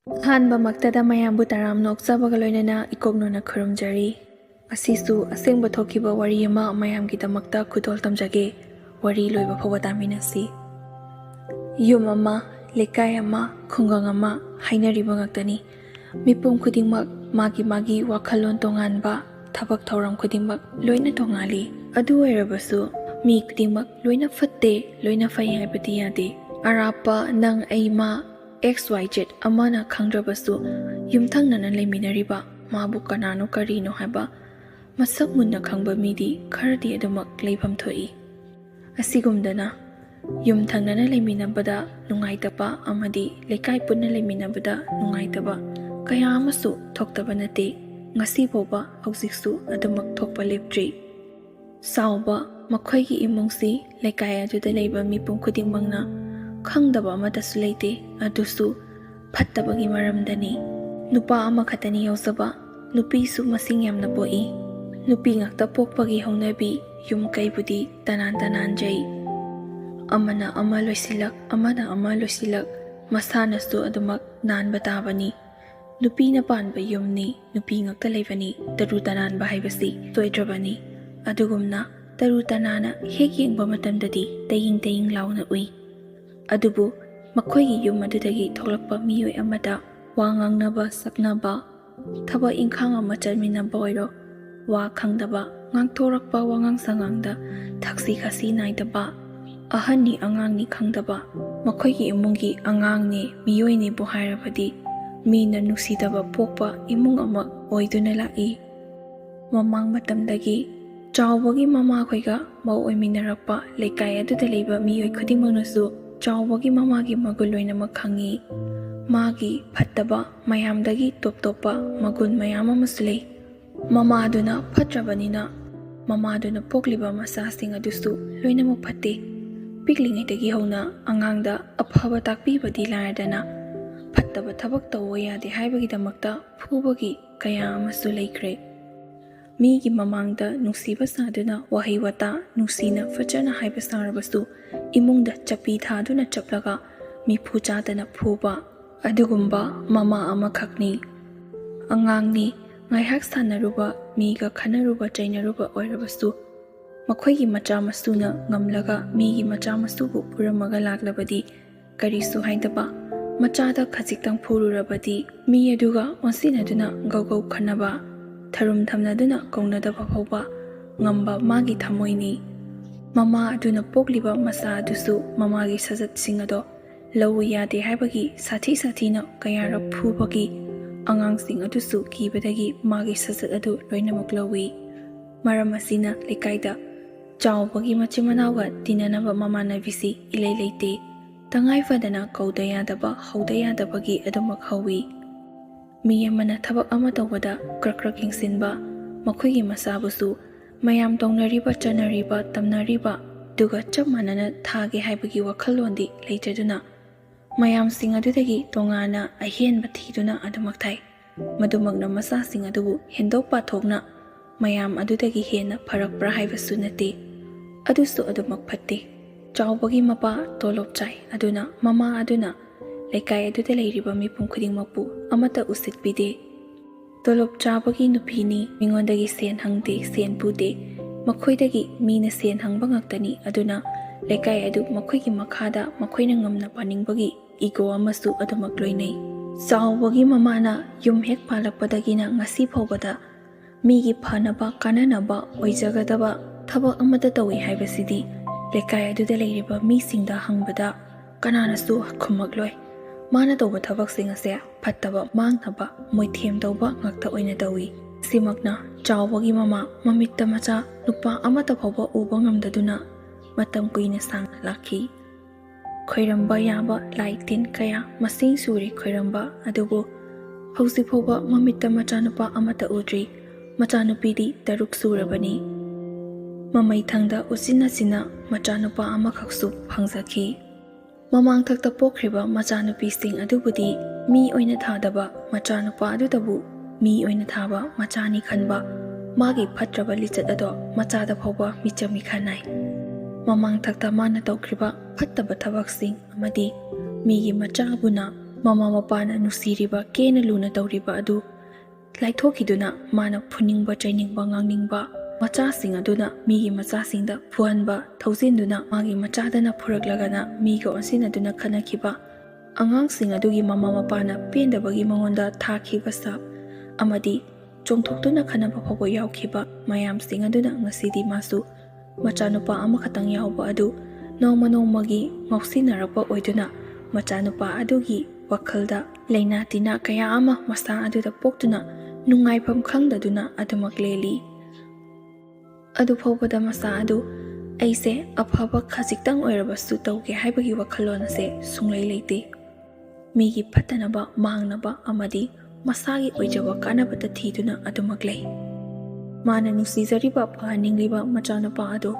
ꯑꯍꯥꯟꯕꯃꯛꯇꯗ ꯃꯌꯥꯝꯕꯨ ꯇꯔꯥꯝ ꯅꯣꯛꯆꯕꯒ ꯂꯣꯏꯅꯅ ꯏꯀꯣꯛꯅꯣꯅ ꯈꯨꯔꯨꯝꯖꯔꯤ꯫ ꯑꯁꯤꯁꯨ ꯑꯁꯦꯡꯕ ꯊꯣꯛꯈꯤꯕ ꯋꯥꯔꯤ ꯑꯃ ꯃꯌꯥꯝꯒꯤꯗꯃꯛꯇ ꯈꯨꯗꯣꯜ ꯇꯝꯖꯒꯦ꯫ ꯋꯥꯔꯤ ꯂꯣꯏꯕ ꯐꯥꯎꯕ ꯇꯥꯃꯤꯟꯅꯁꯤ꯫ ꯌꯨꯝ ꯑꯃ, ꯂꯩꯀꯥꯏ ꯑꯃ, ꯈꯨꯡꯒꯪ ꯑꯃ ꯍꯥꯏꯅꯔꯤꯕ ꯉꯥꯛꯇꯅꯤ꯫ ꯃꯤꯄꯨꯝ ꯈꯨꯗꯤꯡꯃꯛ ꯃꯥꯒꯤ ꯋꯥꯈꯜꯂꯣꯟ ꯇꯣꯉꯥꯟꯕ, ꯊꯕꯛ ꯊꯧꯔꯝ ꯈꯨꯗꯤꯡꯃꯛ ꯂꯣꯏꯅ ꯇꯣꯉꯥꯜꯂꯤ꯫ ꯑꯗꯨ ꯑꯣꯏꯔꯕꯁꯨ ꯃꯤ ꯈꯨꯗꯤꯡꯃꯛ ꯂꯣꯏꯅ ꯐꯠꯇꯦ, ꯂꯣꯏꯅ ꯐꯩ ꯍꯥꯏꯕꯗꯤ ꯌꯥꯗꯦ꯫ ꯑꯔꯥꯞꯄ ꯅꯪ ꯑꯩ ꯃꯥ XYZ ꯑꯃꯅ ꯈꯪꯗ꯭ꯔꯕꯁꯨ ꯌꯨꯝꯊꯪꯅꯅ ꯂꯩꯃꯤꯟꯅꯔꯤꯕ ꯃꯥꯕꯨ ꯀꯅꯥꯅꯣ ꯀꯔꯤꯅꯣ ꯍꯥꯏꯕ ꯃꯁꯛ ꯃꯨꯟꯅ ꯈꯪꯕ ꯃꯤꯗꯤ ꯈꯔꯗꯤ ꯑꯗꯨꯃꯛ ꯂꯩꯐꯝ ꯊꯣꯛꯏ꯫ ꯑꯁꯤꯒꯨꯝꯗꯅ ꯌꯨꯝꯊꯪꯅꯅ ꯂꯩꯃꯤꯟꯅꯕꯗ ꯅꯨꯡꯉꯥꯏꯇꯕ ꯑꯃꯗꯤ ꯂꯩꯀꯥꯏ ꯄꯨꯟꯅ ꯂꯩꯃꯤꯟꯅꯕꯗ ꯅꯨꯡꯉꯥꯏꯇꯕ ꯀꯌꯥ ꯑꯃꯁꯨ ꯊꯣꯛꯇꯕ ꯅꯠꯇꯦ꯫ ꯉꯁꯤ ꯐꯥꯎꯕ ꯍꯧꯖꯤꯛꯁꯨ ꯑꯗꯨꯃꯛ ꯊꯣꯛꯄ ꯂꯦꯞꯇ꯭ꯔꯤ꯫ ꯆꯥꯎꯕ ꯃꯈꯣꯏꯒꯤ ꯏꯃꯨꯡꯁꯤ ꯂꯩꯀꯥꯏ ꯑꯗꯨꯗ ꯂꯩꯕ ꯃꯤꯄꯨꯝ ꯈꯨꯗꯤꯡꯃꯛꯅ ꯈꯪꯗꯕ ꯑꯃꯠꯇꯁꯨ ꯂꯩꯇꯦ꯫ ꯑꯗꯨꯁꯨ ꯐꯠꯇꯕꯒꯤ ꯃꯔꯝꯗꯅꯤ꯫ ꯅꯨꯄꯥ ꯑꯃꯈꯛꯇꯅꯤ ꯌꯥꯎꯖꯕ, ꯅꯨꯄꯤꯁꯨ ꯃꯁꯤꯡ ꯌꯥꯝꯅ ꯄꯣꯛꯏ꯫ ꯅꯨꯄꯤ ꯉꯥꯛꯇ ꯄꯣꯛꯄꯒꯤ ꯍꯧꯅꯕꯤ ꯌꯨꯝ ꯀꯩꯕꯨꯗꯤ ꯇꯅꯥꯟꯖꯩ꯫ ꯑꯃꯅ ꯑꯃ ꯂꯣꯏꯁꯤꯜꯂꯛ, ꯑꯃꯅ ꯑꯃ ꯂꯣꯏꯁꯤꯜꯂꯛ, ꯃꯁꯥꯅꯁꯨ ꯑꯗꯨꯃꯛ ꯅꯥꯟꯕ ꯇꯥꯕꯅꯤ꯫ ꯅꯨꯄꯤꯅ ꯄꯥꯟꯕ ꯌꯨꯝꯅꯤ, ꯅꯨꯄꯤ ꯉꯥꯛꯇ ꯂꯩꯕꯅꯤ, ꯇꯔꯨ ꯇꯅꯥꯟꯕ ꯍꯥꯏꯕꯁꯤ ꯁꯣꯏꯗ꯭ꯔꯕꯅꯤ꯫ ꯑꯗꯨꯒꯨꯝꯅ ꯇꯔꯨ ꯇꯅꯥꯟꯅ ꯍꯦꯛ ꯌꯦꯡꯕ ꯃꯇꯝꯗꯗꯤ ꯇꯌꯤꯡ ꯂꯥꯎꯅ ꯎꯏ꯫ ꯑꯗꯨꯕꯨ ꯃꯈꯣꯏꯒꯤ ꯌꯨꯝ ꯑꯗꯨꯗꯒꯤ ꯊꯣꯛꯂꯛꯄ ꯃꯤꯑꯣꯏ ꯑꯃꯗ ꯋꯥ ꯉꯥꯡꯅꯕ ꯁꯛꯅꯕ, ꯊꯕꯛ ꯏꯪꯈꯥꯡ ꯑꯃ ꯆꯠꯃꯤꯟꯅꯕ ꯑꯣꯏꯔꯣ, ꯋꯥ ꯈꯪꯗꯕ, ꯉꯥꯡꯊꯣꯔꯛꯄ ꯋꯥꯉꯥꯡ ꯁꯉꯥꯡꯗ ꯊꯛꯁꯤ ꯈꯥꯁꯤ ꯅꯥꯏꯗꯕ, ꯑꯍꯟꯅꯤ ꯑꯉꯥꯡꯅꯤ ꯈꯪꯗꯕ, ꯃꯈꯣꯏꯒꯤ ꯏꯃꯨꯡꯒꯤ ꯑꯉꯥꯡꯅꯦ ꯃꯤꯑꯣꯏꯅꯦꯕꯨ ꯍꯥꯏꯔꯕꯗꯤ ꯃꯤꯅ ꯅꯨꯡꯁꯤꯗꯕ ꯄꯣꯛꯄ ꯏꯃꯨꯡ ꯑꯃ ꯑꯣꯏꯗꯨꯅ ꯂꯥꯛꯏ꯫ ꯃꯃꯥꯡ ꯃꯇꯝꯗꯒꯤ ꯆꯥꯎꯕꯒꯤ ꯃꯃꯥꯈꯣꯏꯒ ꯃꯧ ꯑꯣꯏꯃꯤꯟꯅꯔꯛꯄ ꯂꯩꯀꯥꯏ ꯑꯗꯨꯗ ꯂꯩꯕ ꯃꯤꯑꯣꯏ ꯈꯨꯗꯤꯡꯃꯛꯅꯁꯨ ꯆꯥꯎꯕꯒꯤ ꯃꯃꯥꯒꯤ ꯃꯒꯨꯟ ꯂꯣꯏꯅꯃꯛ ꯈꯪꯏ꯫ ꯃꯥꯒꯤ ꯐꯠꯇꯕ ꯃꯌꯥꯝꯗꯒꯤ ꯇꯣꯞ ꯇꯣꯞꯄ ꯃꯒꯨꯟ ꯃꯌꯥꯝ ꯑꯃꯁꯨ ꯂꯩ꯫ ꯃꯃꯥꯗꯨꯅ ꯐꯠꯇ꯭ꯔꯕꯅꯤꯅ ꯃꯃꯥꯗꯨꯅ ꯄꯣꯛꯂꯤꯕ ꯃꯆꯥꯁꯤꯡ ꯑꯗꯨꯁꯨ ꯂꯣꯏꯅꯃꯛ ꯐꯠꯇꯦ꯫ ꯄꯤꯛꯂꯤꯉꯩꯗꯒꯤ ꯍꯧꯅ ꯑꯉꯥꯡꯗ ꯑꯐꯕ ꯇꯥꯛꯄꯤꯕꯗꯤ ꯂꯥꯏꯔꯗꯅ ꯐꯠꯇꯕ ꯊꯕꯛ ꯇꯧꯕ ꯌꯥꯗꯦ ꯍꯥꯏꯕꯒꯤꯗꯃꯛꯇ ꯐꯨꯕꯒꯤ ꯀꯌా ꯑꯃꯁꯨ ꯂꯩꯈ꯭ꯔꯦ꯫ ꯃꯤꯒꯤ ꯃꯃꯥꯡꯗ ꯅꯨꯡꯁꯤꯕ ꯁꯥꯗꯨꯅ ꯋꯥꯍꯩ ꯋꯥꯇꯥ ꯅꯨꯡꯁꯤꯅ ꯐꯖꯅ ꯍꯥꯏꯕ ꯁꯥꯔꯕꯁꯨ ꯏꯃꯨꯡꯗ ꯆꯞꯄꯤ ꯊꯥꯗꯨꯅ ꯆꯞꯂꯒ ꯃꯤꯐꯨ ꯆꯥꯗꯅ ꯐꯨꯕ, ꯑꯗꯨꯒꯨꯝꯕ ꯃꯃꯥ ꯑꯃꯈꯛꯅꯤ꯫ ꯑꯉꯥꯡꯅꯤ, ꯉꯥꯏꯍꯥꯛ ꯁꯥꯟꯅꯔꯨꯕ, ꯃꯤꯒ ꯈꯟꯅꯔꯨꯕ ꯆꯩꯅꯔꯨꯕ ꯑꯣꯏꯔꯕꯁꯨ ꯃꯈꯣꯏꯒꯤ ꯃꯆꯥ ꯃꯁꯨꯅ ꯉꯝꯂꯒ ꯃꯤꯒꯤ ꯃꯆꯥ ꯃꯁꯨꯕꯨ ꯐꯨꯔꯝꯃꯒ ꯂꯥꯛꯂꯕꯗꯤ ꯀꯔꯤꯁꯨ ꯍꯥꯏꯗꯕ, ꯃꯆꯥꯗ ꯈꯖꯤꯛꯇꯪ ꯐꯨꯔꯨꯔꯕꯗꯤ ꯃꯤ ꯑꯗꯨꯒ ꯑꯣꯟꯁꯤꯟꯅꯗꯨꯅ ꯒꯧ ꯈꯟꯅꯕ, ꯊꯔꯨꯝ ꯊꯝꯅꯗꯨꯅ ꯀꯧꯅꯗꯕ ꯐꯥꯎꯕ ꯉꯝꯕ ꯃꯥꯒꯤ ꯊꯃꯣꯏꯅꯤ꯫ ꯃꯃꯥ ꯑꯗꯨꯅ ꯄꯣꯛꯂꯤꯕ ꯃꯆꯥ ꯑꯗꯨꯁꯨ ꯃꯃꯥꯒꯤ ꯁꯖꯠꯁꯤꯡ ꯑꯗꯣ ꯂꯧꯎ ꯌꯥꯗꯦ ꯍꯥꯏꯕꯒꯤ ꯁꯥꯊꯤꯅ ꯀꯌꯥꯔꯛ ꯐꯨꯕꯒꯤ ꯑꯉꯥꯡꯁꯤꯡ ꯑꯗꯨꯁꯨ ꯀꯤꯕꯗꯒꯤ ꯃꯥꯒꯤ ꯁꯖꯠ ꯑꯗꯨ ꯂꯣꯏꯅꯃꯛ ꯂꯧꯏ꯫ ꯃꯔꯝ ꯑꯁꯤꯅ ꯂꯩꯀꯥꯏꯗ ꯆꯥꯎꯕꯒꯤ ꯃꯆꯤꯟ ꯃꯅꯥꯎꯒ ꯇꯤꯟꯅꯅꯕ ꯃꯃꯥꯟꯅꯕꯤꯁꯤ ꯏꯂꯩ ꯂꯩꯇꯦ꯫ ꯇꯉꯥꯏ ꯐꯗꯅ ꯀꯧꯗ ꯌꯥꯗꯕ, ꯍꯧꯗ ꯌꯥꯗꯕꯒꯤ ꯑꯗꯨꯃꯛ ꯍꯧꯏ꯫ ꯃꯤ ꯑꯃꯅ ꯊꯕꯛ ꯑꯃ ꯇꯧꯕꯗ ꯀ꯭ꯔꯛ ꯌꯦꯡꯁꯤꯟꯕ, ꯃꯈꯣꯏꯒꯤ ꯃꯆꯥꯕꯨꯁꯨ ꯃꯌꯥꯝ ꯇꯧꯅꯔꯤꯕ, ꯆꯠꯅꯔꯤꯕ, ꯇꯝꯅꯔꯤꯕ ꯑꯗꯨꯒ ꯆꯞ ꯃꯥꯟꯅꯅ ꯊꯥꯒꯦ ꯍꯥꯏꯕꯒꯤ ꯋꯥꯈꯜꯂꯣꯟꯗꯤ ꯂꯩꯇ꯭ꯔꯗꯨꯅ ꯃꯌꯥꯝꯁꯤꯡ ꯑꯗꯨꯗꯒꯤ ꯇꯣꯉꯥꯟꯅ ꯑꯍꯦꯟꯕ ꯊꯤꯗꯨꯅ ꯑꯗꯨꯃꯛ ꯊꯥꯏ꯫ ꯃꯗꯨꯃꯛꯅ ꯃꯆꯥꯁꯤꯡ ꯑꯗꯨꯕు ꯍꯦꯟꯗꯣꯛ ꯄꯥꯊꯣꯛꯅ ꯃꯌꯥꯝ ꯑꯗꯨꯗꯒꯤ ꯍꯦꯟꯅ ꯐꯔꯛꯄ꯭ꯔꯥ ꯍꯥꯏꯕꯁꯨ ꯅꯠꯇꯦ꯫ ꯑꯗꯨꯁꯨ ꯑꯗꯨꯃꯛ ꯐꯠꯇꯦ꯫ ꯆꯥꯎꯕꯒꯤ ꯃꯄꯥ ꯇꯣꯂꯣꯞ ꯆꯥꯏ, ꯑꯗꯨꯅ ꯃꯃꯥ ꯑꯗꯨꯅ ꯂꯩꯀꯥꯏ ꯑꯗꯨꯗ ꯂꯩꯔꯤꯕ ꯃꯤꯄꯨꯝ ꯈꯨꯗꯤꯡꯃꯛꯄꯨ ꯑꯃꯠꯇ ꯎꯁꯤꯠꯄꯤꯗꯦ꯫ ꯇꯣꯂꯣꯞ ꯆꯥꯕꯒꯤ ꯅꯨꯄꯤꯅꯤ, ꯃꯤꯉꯣꯟꯗꯒꯤ ꯁꯦꯟ ꯍꯪꯗꯦ, ꯁꯦꯟ ꯄꯨꯗꯦ, ꯃꯈꯣꯏꯗꯒꯤ ꯃꯤꯅ ꯁꯦꯟ ꯍꯪꯕ ꯉꯥꯛꯇꯅꯤ꯫ ꯑꯗꯨꯅ ꯂꯩꯀꯥꯏ ꯑꯗꯨ ꯃꯈꯣꯏꯒꯤ ꯃꯈꯥꯗ ꯃꯈꯣꯏꯅ ꯉꯝꯅ ꯄꯥꯅꯤꯡꯕꯒꯤ ꯏꯒꯣ ꯑꯃꯁꯨ ꯑꯗꯨꯃꯛ ꯂꯣꯏꯅꯩ꯫ ꯆꯥꯎꯕꯒꯤ ꯃꯃꯥꯅ ꯌꯨꯝ ꯍꯦꯛ ꯄꯥꯜꯂꯛꯄꯗꯒꯤꯅ ꯉꯁꯤ ꯐꯥꯎꯕꯗ ꯃꯤꯒꯤ ꯐꯅꯕ ꯀꯥꯟꯅꯅꯕ ꯑꯣꯏꯖꯒꯗꯕ ꯊꯕꯛ ꯑꯃꯠꯇ ꯇꯧꯏ ꯍꯥꯏꯕꯁꯤꯗꯤ ꯂꯩꯀꯥꯏ ꯑꯗꯨꯗ ꯂꯩꯔꯤꯕ ꯃꯤꯁꯤꯡꯗ ꯍꯪꯕꯗ ꯀꯅꯥꯅꯁꯨ ꯈꯨꯝꯃꯛꯂꯣꯏ꯫ ꯃꯥꯅ ꯇꯧꯕ ꯊꯕꯛꯁꯤꯡ ꯑꯁꯦ ꯐꯠꯇꯕ, ꯃꯥꯡꯅꯕ, ꯃꯣꯏꯊꯦꯝ ꯇꯧꯕ ꯉꯥꯛꯇ ꯑꯣꯏꯅ ꯇꯧꯏ꯫ ꯁꯤꯃꯛꯅ ꯆꯥꯎꯕꯒꯤ ꯃꯃꯥ ꯃꯃꯤꯠꯇ ꯃꯆꯥ ꯅꯨꯄꯥ ꯑꯃꯠꯇ ꯐꯥꯎꯕ ꯎꯕ ꯉꯝꯗꯗꯨꯅ ꯃꯇꯝ ꯀꯨꯏꯅ ꯁꯥꯡꯅ ꯂꯥꯛꯈꯤ꯫ ꯈꯣꯏꯔꯝꯕ ꯌꯥꯕ ꯂꯥꯏ ꯇꯤꯟ ꯀꯌꯥ ꯃꯁꯤꯡ ꯁꯨꯔꯦ ꯈꯣꯏꯔꯝꯕ, ꯑꯗꯨꯕꯨ ꯍꯧꯖꯤꯛ ꯐꯥꯎꯕ ꯃꯃꯤꯠꯇ ꯃꯆꯥꯅꯨꯄꯥ ꯑꯃꯠꯇ ꯎꯗ꯭ꯔꯤ꯫ ꯃꯆꯥꯅꯨꯄꯤꯗꯤ 3 ꯁꯨꯔꯕꯅꯤ꯫ ꯃꯃꯩꯊꯪꯗ ꯎꯆꯤꯟꯅꯆꯤꯟꯅ ꯃꯆꯥꯅꯨꯄꯥ ꯑꯃꯈꯛꯁꯨ ꯐꯪꯖꯈꯤ꯫ ꯃꯃꯥꯡꯊꯛꯇ ꯄꯣꯛꯈ꯭ꯔꯤꯕ ꯃꯆꯥꯅꯨꯄꯤꯁꯤꯡ ꯑꯗꯨꯕꯨꯗꯤ ꯃꯤ ꯑꯣꯏꯅ ꯊꯥꯗꯕ ꯃꯆꯥꯅꯨꯄꯥ ꯑꯗꯨꯗꯕꯨ ꯃꯤ ꯑꯣꯏꯅ ꯊꯥꯕ ꯃꯆꯥꯅꯤ ꯈꯟꯕ, ꯃꯥꯒꯤ ꯐꯠꯇ꯭ꯔꯕ ꯂꯤꯆꯠ ꯑꯗꯣ ꯃꯆꯥꯗ ꯐꯥꯎꯕ ꯃꯤꯆꯪ ꯃꯤꯈꯥ ꯅꯥꯏ꯫ ꯃꯃꯥꯡꯊꯛꯇ ꯃꯥꯅ ꯇꯧꯈ꯭ꯔꯤꯕ ꯐꯠꯇꯕ ꯊꯕꯛꯁꯤꯡ ꯑꯃꯗꯤ ꯃꯤꯒꯤ ꯃꯆꯥꯕꯨꯅ mama mapana nusiriba kena luna tawriba adu laithokiduna mana phuningba chainingba ngangningba machasing aduna migi machasingda phuanba thaujinduna magi machadana phuraklagana miga onsinaduna khanakiba angangsing adugi mama mapana pendabagi mangonda thakiba sap amadi chongthoktuna khanaba phawa yaukhiba mayam sing aduna ngasidi masu machanupa amakhatang yauba adu noma nomagi ngausinarapa oiduna machanupa adugi wakhalda leina tina kaya ama masa aduda poktuna nungaifam khangdaduna adumak leli adu phawbada masa adu aise afaba khajiktang oirabasu tawge haibagi wakhalon ase sunglai leite migi phatanaba mangnaba amadi masagi oijaba kanabata thiduna adumak lei mana nusizariba phaningliba machanupa adu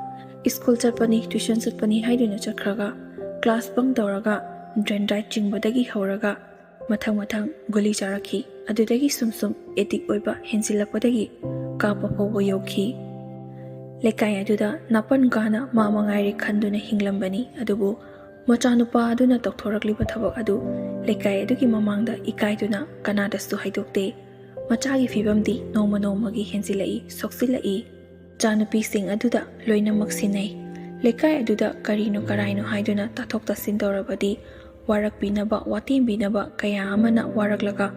school chatpani tuition chatpani haiduna chakhraga class bang tawraga drain right jingbadagi hauraga mathang guli charakhi adudagi sumsum etik oiba hensilapodagi kapa phawa yokhi lekai aduda napan gana mamangairi khanduna hinglambani adubu machanupa aduna tokhorakliba thabak adu lekai adugi mamangda ikaiduna kanadasu haidokte machagi fibamdi nomagi hensilai soksilai chanupi sing aduda loinamak sinai lekai aduda karino karaino haiduna tathokta sindorabadi warak pinaba watim binaba kaya amana waraklaga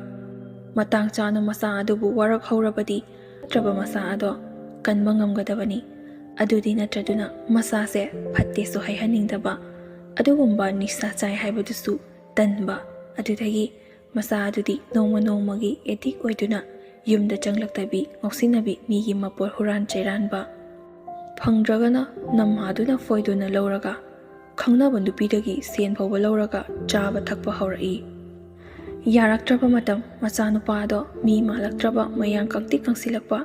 matang chana masa adubu warak haurabadi traba masa ado kanba ngamgadabani adudi natraduna masa se phatte so haihaningdaba adugumba nisa chai haibadusu tanba adudagi masa adudi nomagi etik oiduna yumda changlaktabi ngoksinabi migi mapor huran chairanba phangdragana namhaduna foiduna lauraga khangnaba nupidagi sen phawba lauraga chaba thakpa haurai yaraktraba matam machanupa ado mi malaktraba mayang kangti kangsilakpa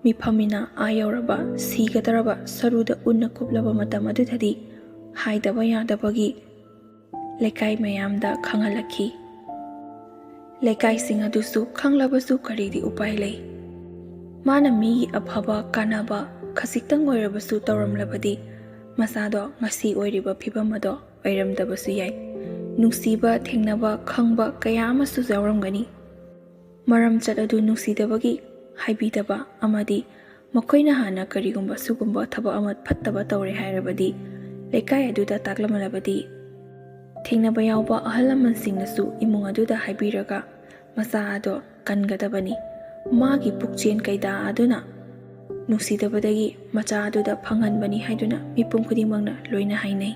mi phamina ayauraba sigadaraba saruda unna kublaba matam adudadi haidaba yadabagi lekai mayamda khangalakhi lekai sing adusu khanglabasu karidi upai lei mana mi afaba kanaba khasiktang oirabasu tawramlabadi masado ngasi oiriba phibamado oiramdabasu yai nungsiba thengnaba khangba kaya amasu jawramgani maram chadadu nungsidabagi haibidaba amadi makoina hana karigumba sugumba thaba amat phattaba tawre hairabadi lekai aduda taklamalabadi thengnaba yauba ahalaman singnasu imung aduda haibiraga masa ado kangadabani magi pukchen kaida aduna nungsidabadagi macha aduda phanganbani haiduna mipum khudimangna loina hainai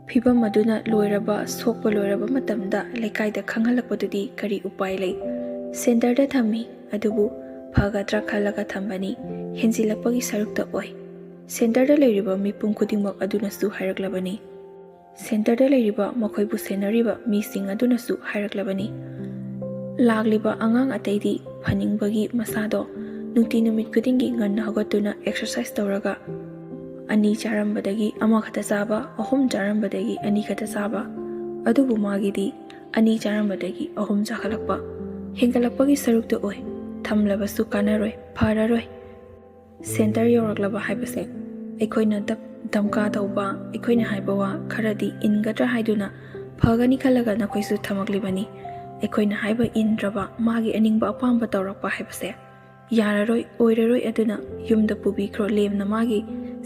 phibam aduna loiraba sokpa loiraba matamda lekaida khanghalakpadudi kari upai lei center da thami adubu phagadra khalaga thambani henjilakpagi sarukta oi center da leiriba mipum khudimak aduna su hairaklabani center da leiriba makhoibu senariba mising aduna su hairaklabani lagliba angang ataidi phaningbagi masado nungti numit kudingi nganna hagatuna exercise tawraga ani charambadagi ama khata chaba ahum charambadagi ani khata chaba adubu magidi ani charambadagi ahum chakhalakpa hengalakpagi sarukta oi thamlabasu kanaroi phararoi center yoraklaba haibase ekoina damka tauba ekoina haibawa kharadi ingadra haiduna phagani khalaga nakoisu thamaklibani ekoina haiba indraba magi aningba apamba tawrakpa haibase yararoi oiraroi aduna yumda pubikro lemna magi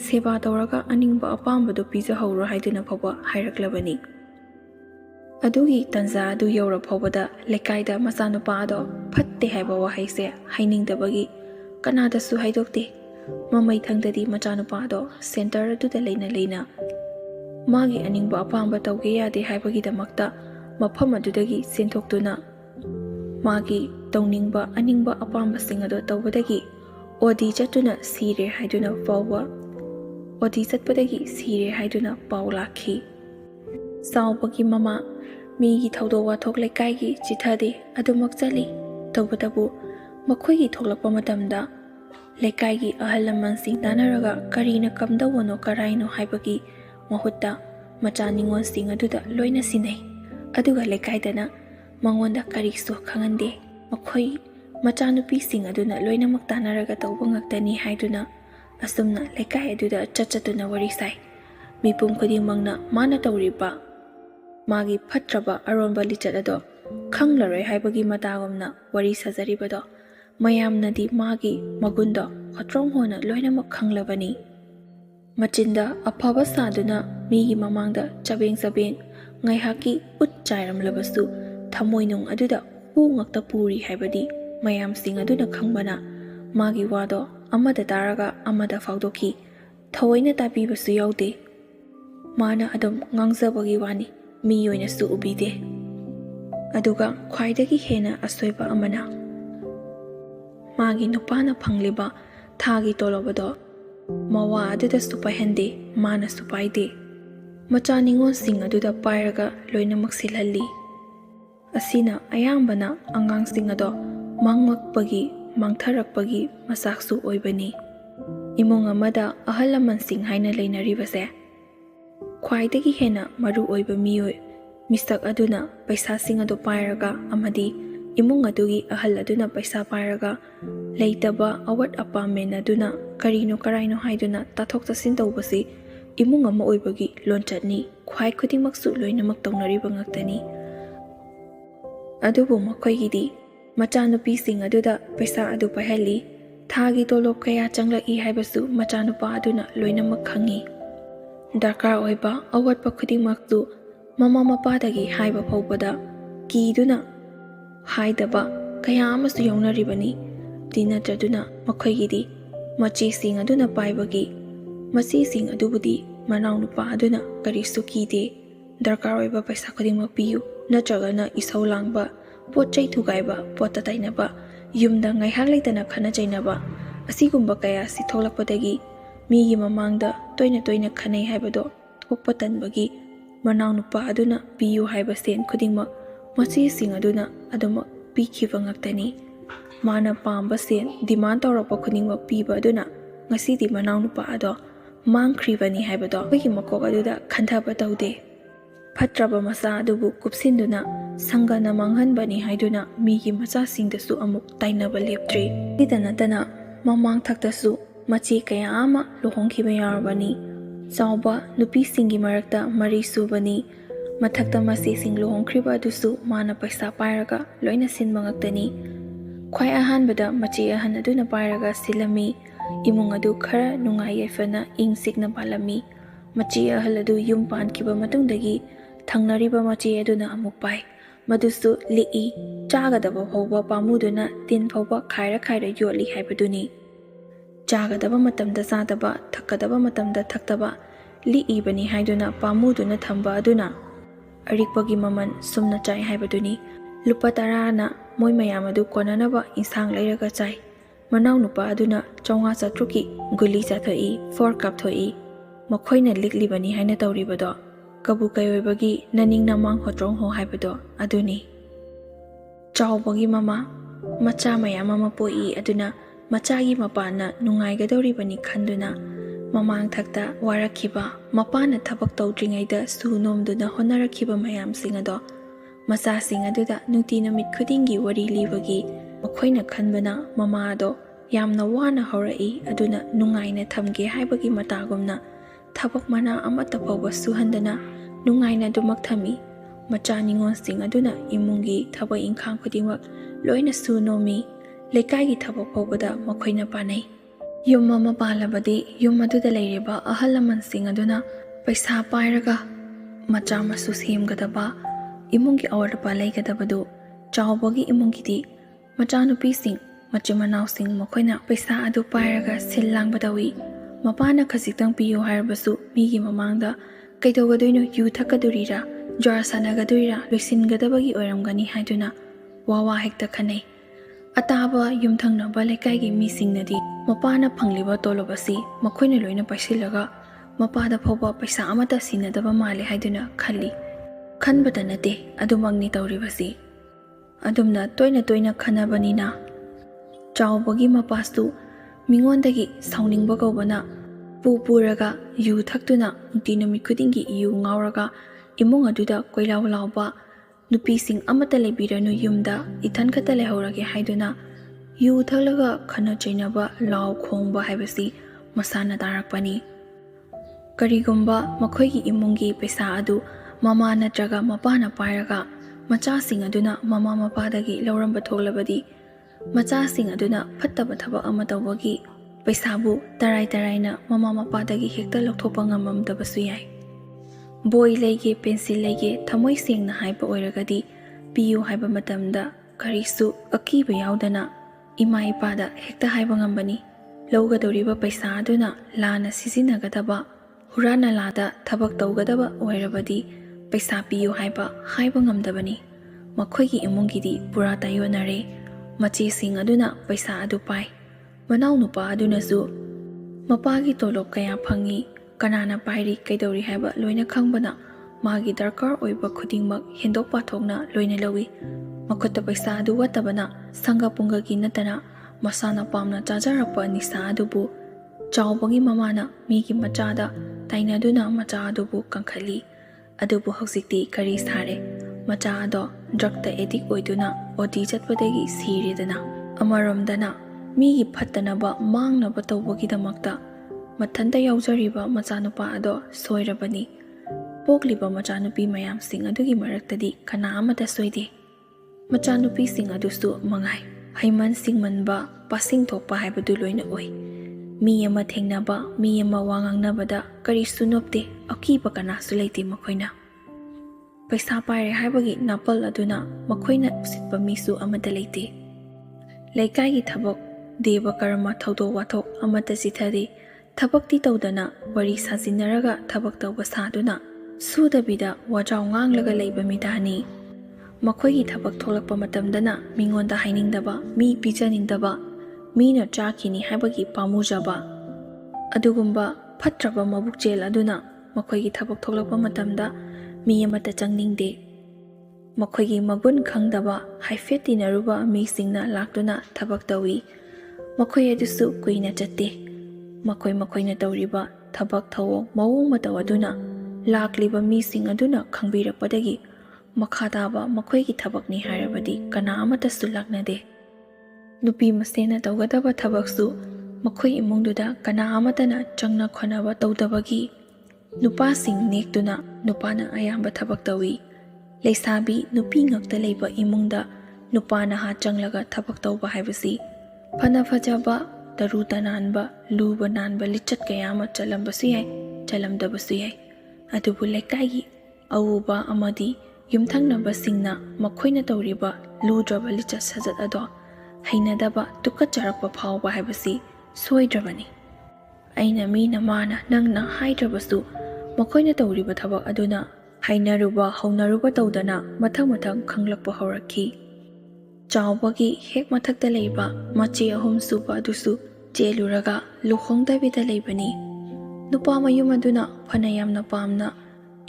seba tawraga aningba apambadu pija hauro haiduna phaba hairaklabani adugi tanza adu yaura phobada lekaida masanupa ado phatte haiba wahaise hainingdabagi kanadasu haidokte mamai thangdadi machanupa ado center aduda leina magi aningba apamba tawge yade haibagi damakta mafam adudagi sentoktuna magi tauningba aningba apamba singado tawbadagi odi chatuna sire haiduna fawwa odi chatpadagi sire haiduna paulakhi saubagi mama migi thaudo wathok lekaigi chithade adumak chali tawbadabu makhoigi thoklakpa matamda lekaigi ahalaman sing danaraga karina kamdawano karaino haibagi mahutta machaningon sing aduda loina sinai aduga lekaidana mangonda karisu khangande makhoi machanupi sing aduna loinamak tanaraga tawba ngaktani haiduna asumna lekai aduda chachatuna wari sai mipum khudimangna mana tawriba Magi fatraba aronba lichat ado khanglaroi haibagi matagumna wari sajaribado mayamnadi magi magundo khatrong hona loinamak khanglabani. Machinda afaba saduna migi mamangda chabeng ngaihaki ut chairamlabasu thamoinung aduda hu ngakta puri haibadi mayamsing aduna khangbana magi wado amada taraga amada faudoki thawoina tabibasu yaude. Mana adum ngangjabagi wani mi yoina su ubide. Aduga khwaidagi hena asoiba amana magi nupana phangliba thagi tolobado mawa aduda supahende mana supaide. Macha ningon sing aduda pairaga loinamak silhalli. Asina ayambana angang sing ado mangmakpagi mangtharakpagi masaksu oibani. Imong amada ahalaman sing haina leinaribase khwaidagi hena maru oiba miyoi misak aduna paisa sing ado pairaga amadi imong adugi ahal aduna paisa pairaga leitaba awat apa men aduna karino karaino haiduna tathok tasin tawbasi imong ama oibagi lonchatni khwai khudingmaksu loinamak tawnariba ngaktani. Adubu makoigidi machanupi sing aduda paisa adu pahalli thagi tolop kaya changlaki haibasu machanupa aduna loinamak khangi. Darkar oiba awatpa khudingmaksu mama mapadagi haiba phawbada kiduna haidaba kaya amasu yawnaribani. Dinatraduna makoigidi machi sing aduna paibagi machi sing adubudi manau nupa aduna karisu kide. Darkar oiba paisa khudingmak piyu natragana isau langba pot chai thugaiba pot tainaba yumda ngaihak leitana khana chainaba asigumba kaya si tholakpadagi migi mamangda toina khanai haibado thokpa tanbagi manau nupa aduna biyu haiba sen khudingmak machi sing aduna adumak pikhiba ngaktani. Mana pamba sen demand tawrapa khudingmak piba aduna ngasidi manau nupa ado mangkhribani haibado bagi makok aduda khanthaba tawde. Fatraba masa adubu kupsinduna sangana manghanbani haiduna migi macha singdasu amuk tainaba leptre. Idanatana mamang thaktasu machi kaya ama luhongkhiba yaorabani. Chawba nupi singi marakta mari subani mathakta masi sing luhongkhriba adusu mana paisa pairaga loina sinba ngaktani. Khwai ahanbada machi ahan aduna pairaga silami imung adu khara nungai yaifana ing sikna palami. Machi ahal adu yum pankhiba matungdagi thangnariba machi aduna amuk pai madusu li'i chagadaba phawba pamuduna tin phawba khaira yoli haibaduni. Chagadaba matamda sadaba thakadaba matamda thaktaba li'ibani haiduna pamuduna thamba aduna arikpagi maman sumna chai haibaduni. Lupa 10 na moi mayam adu konanaba insang leiraga chai. Manau nupa aduna 400 ki guli chathoi 4 cup thoi makhoina liklibani haina tawribado kabu kayoibagi naning namang hotrong ho haibado aduni. Chawbagi mama macha mayam ama poi aduna machagi mapana nungai gadoribani khanduna mamang thakta warakhiba mapana thabak tawdringaida sunomduna honarakhiba mayam singado macha sing aduda nuti namit khudingi wari libagi makhoina khanbana mama ado yamna wana horai aduna nungaina thamge haibagi matagumna thabak mana amata phawba suhandana nungaina dumak thami. Macha ningon sing aduna imungi thabak ingkhang khudingwak loina sunomi lekai thabak phawbada makhoina panai. Yum mama palabadi yum aduda leiriba ahalaman sing aduna paisa pairaga macha masu semgadaba imungi awarpa leigadabadu. Chawbagi imungidi machanupi sing machimanau sing makhoina paisa adu pairaga sillangbadawi. Mapana khasiktang piyo haibasu migi mamangda kaidogadoino yu thakadurira jar sanagadurira loisingadabagi oiramgani haiduna wawa hekta khanai. Ataba yumthangnaba leikaigi misingnadi mapana phangliba tolobasi makhoina loina paisilaga mapada phawba paisa amata sinadaba male haiduna khalli. Khanbada nate adumagni tawribasi adumna toina khanabanina chawbagi mapastu mingondagi sauningba kawbana puraga yu thaktuna dinami khudingi yu ngauraga imung aduda koilaw lawba nupi sing amata lebiranu yumda ithan khata lehorage haiduna yu thalaga khana chainaba law khongba haibasi masana tarakpani. Karigumba makhoigi imungi paisa adu ꯃꯃꯥ ꯅꯠꯇ꯭ꯔꯒ ꯃꯄꯥꯅ ꯄꯥꯏꯔꯒ ꯃꯆꯥꯁꯤꯡ ꯑꯗꯨꯅ ꯃꯃꯥ ꯃꯄꯥꯗꯒꯤ ꯂꯧꯔꯝꯕ ꯊꯣꯛꯂꯕꯗꯤ ꯃꯆꯥꯁꯤꯡ ꯑꯗꯨꯅ ꯐꯠꯇꯕ ꯊꯕꯛ ꯑꯃ ꯇꯧꯕꯒꯤ ꯄꯩꯁꯥꯕꯨ ꯇꯔꯥꯏꯅ ꯃꯃꯥ ꯃꯄꯥꯗꯒꯤ ꯍꯦꯛꯇ ꯂꯧꯊꯣꯛꯄ ꯉꯝꯃꯝꯗꯕꯁꯨ ꯌꯥꯏ꯫ ꯕꯣꯏ ꯂꯩꯒꯦ ꯄꯦꯟꯁꯤꯜ ꯂꯩꯒꯦ ꯊꯃꯣꯏ ꯁꯦꯡꯅ ꯍꯥꯏꯕ ꯑꯣꯏꯔꯒꯗꯤ ꯄꯤꯌꯨ ꯍꯥꯏꯕ ꯃꯇꯝꯗ ꯀꯔꯤꯁꯨ ꯑꯀꯤꯕ ꯌꯥꯎꯗꯅ ꯏꯃꯥ ꯏꯄꯥꯗ ꯍꯦꯛꯇ ꯍꯥꯏꯕ ꯉꯝꯕꯅꯤ꯫ ꯂꯧꯒꯗꯧꯔꯤꯕ ꯄꯩꯁꯥ ꯑꯗꯨꯅ ꯂꯥꯟꯅ ꯁꯤꯖꯤꯟꯅꯒꯗꯕ ꯍꯨꯔꯥꯟ ꯅꯂꯥꯗ ꯊꯕꯛ ꯇꯧꯒꯗꯕ ꯑꯣꯏꯔꯕꯗꯤ ꯄꯩꯁꯥ ꯄꯤꯌꯨ ꯍꯥꯏꯕ ꯉꯝꯗꯕꯅꯤ꯫ ꯃꯈꯣꯏꯒꯤ ꯏꯃꯨꯡꯒꯤꯗꯤ ꯄꯨꯔꯥ ꯇꯥꯏꯌꯣꯟꯅꯔꯦ꯫ ꯃꯆꯦꯁꯤꯡ ꯑꯗꯨꯅ ꯄꯩꯁꯥ ꯑꯗꯨ ꯄꯥꯏ, ꯃꯅꯥꯎ ꯅꯨꯄꯥ ꯑꯗꯨꯅꯁꯨ ꯃꯄꯥꯒꯤ ꯇꯣꯂꯣꯞ ꯀꯌꯥ ꯐꯪꯏ, ꯀꯅꯥꯅ ꯄꯥꯏꯔꯤ ꯀꯩꯗꯧꯔꯤ ꯍꯥꯏꯕ ꯂꯣꯏꯅ ꯈꯪꯕꯅ ꯃꯥꯒꯤ ꯗꯔꯀꯥꯔ ꯑꯣꯏꯕ ꯈꯨꯗꯤꯡꯃꯛ ꯍꯦꯟꯗꯣꯛ ꯄꯥꯊꯣꯛꯅ ꯂꯣꯏꯅ ꯂꯧꯏ꯫ ꯃꯈꯨꯠꯇ ꯄꯩꯁꯥ ꯑꯗꯨ ꯋꯠꯇꯕꯅ ꯁꯪꯒ ꯄꯨꯡꯒꯒꯤ ꯅꯠꯇꯅ ꯃꯁꯥꯅ ꯄꯥꯝꯅ ꯆꯥꯖꯔꯛꯄ ꯅꯤꯁꯥ ꯑꯗꯨꯕꯨ ꯆꯥꯎꯕꯒꯤ ꯃꯃꯥꯅ ꯃꯤꯒꯤ ꯃꯆꯥꯗ ꯇꯥꯏꯅꯗꯨꯅ ꯃꯆꯥ ꯑꯗꯨꯕꯨ ꯀꯟꯈꯠꯂꯤ꯫ ꯑꯗꯨꯕꯨ ꯍꯧꯖꯤꯛꯇꯤ ꯀꯔꯤ ꯁꯥꯔꯦ? ꯃꯆꯥ ꯑꯗꯣ ꯗ꯭ꯔꯒꯇ ꯑꯦꯗꯤꯛ ꯑꯣꯏꯗꯨꯅ OD ꯆꯠꯄꯗꯒꯤ ꯁꯤꯔꯦꯗꯅ꯫ ꯑꯃꯔꯣꯝꯗꯅ ꯃꯤꯒꯤ ꯐꯠꯇꯅꯕ ꯃꯥꯡꯅꯕ ꯇꯧꯕꯒꯤꯗꯃꯛꯇ ꯃꯊꯟꯇ ꯌꯥꯎꯖꯔꯤꯕ ꯃꯆꯥꯅꯨꯄꯥ ꯑꯗꯣ ꯁꯣꯏꯔꯕꯅꯤ꯫ ꯄꯣꯛꯂꯤꯕ ꯃꯆꯥꯅꯨꯄꯤ ꯃꯌꯥꯝꯁꯤꯡ ꯑꯗꯨꯒꯤ ꯃꯔꯛꯇꯗꯤ ꯀꯅꯥ ꯑꯃꯠꯇ ꯁꯣꯏꯗꯦ꯫ ꯃꯆꯥꯅꯨꯄꯤꯁꯤꯡ ꯑꯗꯨꯁꯨ ꯃꯉꯥꯏ ꯍꯩꯃꯟ ꯁꯤꯡꯃꯟꯕ, ꯄꯥꯁꯤꯡ ꯊꯣꯛꯄ ꯍꯥꯏꯕꯗꯨ ꯂꯣꯏꯅ ꯑꯣꯏ꯫ ꯃꯤ ꯑꯃ ꯊꯦꯡꯅꯕ, ꯃꯤ ꯑꯃ ꯋꯥ ꯉꯥꯡꯅꯕꯗ ꯀꯔꯤꯁꯨ ꯅꯣꯞꯇꯦ, ꯑꯀꯤꯕ ꯀꯅꯥꯁꯨ ꯂꯩꯇꯦ ꯃꯈꯣꯏꯅ꯫ ꯄꯩꯁꯥ ꯄꯥꯏꯔꯦ ꯍꯥꯏꯕꯒꯤ ꯅꯥꯄꯜ ꯑꯗꯨꯅ ꯃꯈꯣꯏꯅ ꯎꯁꯤꯠꯄ ꯃꯤꯁꯨ ꯑꯃꯠꯇ ꯂꯩꯇꯦ꯫ ꯂꯩꯀꯥꯏꯒꯤ ꯊꯕꯛ, ꯗꯦꯕ ꯀꯔꯃ ꯊꯧꯗꯣꯛ ꯋꯥꯊꯣꯛ ꯑꯃꯠꯇ ꯆꯤꯊꯗꯦ꯫ ꯊꯕꯛꯇꯤ ꯇꯧꯗꯅ ꯋꯥꯔꯤ ꯁꯥꯖꯤꯟꯅꯔꯒ ꯊꯕꯛ ꯇꯧꯕ ꯁꯥꯗꯨꯅ ꯁꯨꯗꯕꯤꯗ ꯋꯥꯖꯥꯎ ꯉꯥꯡꯂꯒ ꯂꯩꯕ ꯃꯤꯗꯥꯅꯤ꯫ ꯃꯈꯣꯏꯒꯤ ꯊꯕꯛ ꯊꯣꯛꯂꯛꯄ ꯃꯇꯝꯗꯅ ꯃꯤꯉꯣꯟꯗ ꯍꯥꯏꯅꯤꯡꯗꯕ, ꯃꯤ ꯄꯤꯖꯅꯤꯡꯗꯕ, ꯃꯤꯅ ꯆꯥꯈꯤꯅꯤ ꯍꯥꯏꯕꯒꯤ ꯄꯥꯝꯃꯨꯖꯕ, ꯑꯗꯨꯒꯨꯝꯕ ꯐꯠꯇ꯭ꯔꯕ ꯃꯕꯨꯛꯆꯦꯜ ꯑꯗꯨꯅ ꯃꯈꯣꯏꯒꯤ ꯊꯕꯛ ꯊꯣꯛꯂꯛꯄ ꯃꯇꯝꯗ ꯃꯤ ꯑꯃꯠꯇ ꯆꯪꯅꯤꯡꯗꯦ꯫ ꯃꯈꯣꯏꯒꯤ ꯃꯒꯨꯟ ꯈꯪꯗꯕ ꯍꯥꯏꯐꯦꯠ ꯇꯤꯟꯅꯔꯨꯕ ꯃꯤꯁꯤꯡꯅ ꯂꯥꯛꯇꯨꯅ ꯊꯕꯛ ꯇꯧꯏ꯫ ꯃꯈꯣꯏ ꯑꯗꯨꯁꯨ ꯀꯨꯏꯅ ꯆꯠꯇꯦ꯫ ꯃꯈꯣꯏꯅ ꯇꯧꯔꯤꯕ ꯊꯕꯛ ꯊꯧꯑꯣꯡ ꯃꯑꯣꯡ ꯃꯇꯧ ꯑꯗꯨꯅ ꯂꯥꯛꯂꯤꯕ ꯃꯤꯁꯤꯡ ꯑꯗꯨꯅ ꯈꯪꯕꯤꯔꯛꯄꯗꯒꯤ ꯃꯈꯥ ꯇꯥꯕ ꯃꯈꯣꯏꯒꯤ ꯊꯕꯛꯅꯤ ꯍꯥꯏꯔꯕꯗꯤ ꯀꯅꯥ ꯑꯃꯠꯇꯁꯨ ꯂꯥꯛꯅꯗꯦ꯫ ꯅꯨꯄꯤ ꯃꯁꯦꯅ ꯇꯧꯒꯗꯕ ꯊꯕꯛꯁꯨ ꯃꯈꯣꯏ ꯏꯃꯨꯡꯗꯨꯗ ꯀꯅꯥ ꯑꯃꯠꯇꯅ ꯆꯪꯅ ꯈꯣꯠꯅꯕ ꯇꯧꯗꯕꯒꯤ ꯅꯨꯄꯥꯁꯤꯡ ꯅꯦꯛꯇꯨꯅ ꯅꯨꯄꯥꯅ ꯑꯌꯥꯝꯕ ꯊꯕꯛ ꯇꯧꯏ꯫ ꯂꯩꯁꯥꯕꯤ ꯅꯨꯄꯤ ꯉꯛꯇ ꯂꯩꯕ ꯏꯃꯨꯡꯗ ꯅꯨꯄꯥ ꯅꯍꯥ ꯆꯪꯂꯒ ꯊꯕꯛ ꯇꯧꯕ ꯍꯥꯏꯕꯁꯤ ꯐꯅ ꯐꯖꯕ, ꯇꯔꯨ ꯇꯅꯥꯟꯕ, ꯂꯨꯕ ꯅꯥꯟꯕ ꯂꯤꯆꯠ ꯀꯌꯥ ꯑꯃ ꯆꯠꯂꯝꯕꯁꯨ ꯌꯥꯏ, ꯆꯠꯂꯝꯗꯕꯁꯨ ꯌꯥꯏ꯫ ꯑꯗꯨꯕꯨ ꯂꯩꯀꯥꯏꯒꯤ ꯑꯎꯕ ꯑꯃꯗꯤ ꯌꯨꯝꯊꯪꯅꯕꯁꯤꯡꯅ ꯃꯈꯣꯏꯅ ꯇꯧꯔꯤꯕ ꯂꯨꯗ꯭ꯔꯕ ꯂꯤꯆꯠ ꯁꯥꯖꯠ ꯑꯗꯣ ꯍꯩꯅꯗꯕ, ꯇꯨꯀꯠꯆꯔꯛꯄ ꯐꯥꯎꯕ ꯍꯥꯏꯕꯁꯤ ꯁꯣꯏꯗ꯭ꯔꯕꯅꯤ꯫ ꯑꯩꯅ ꯃꯤꯅ ꯃꯥꯅ ꯅꯪꯅ ꯍꯥꯏꯗ꯭ꯔꯕꯁꯨ ꯃꯈꯣꯏꯅ ꯇꯧꯔꯤꯕ ꯊꯕꯛ ꯑꯗꯨꯅ ꯍꯩꯅꯔꯨꯕ ꯍꯧꯅꯔꯨꯕ ꯇꯧꯗꯅ ꯃꯊꯪ ꯈꯪꯂꯛꯄ ꯍꯧꯔꯛꯈꯤ꯫ ꯆꯥꯎꯕꯒꯤ ꯍꯦꯛ ꯃꯊꯛꯇ ꯂꯩꯕ ꯃꯆꯦ 3 ꯁꯨꯕ ꯑꯗꯨꯁꯨ ꯆꯦꯜꯂꯨꯔꯒ ꯂꯨꯍꯣꯡꯗꯕꯤꯗ ꯂꯩꯕꯅꯤ꯫ ꯅꯨꯄꯥ ꯃꯌꯨꯝ ꯑꯗꯨꯅ ꯐꯅ ꯌꯥꯝꯅ ꯄꯥꯝꯅ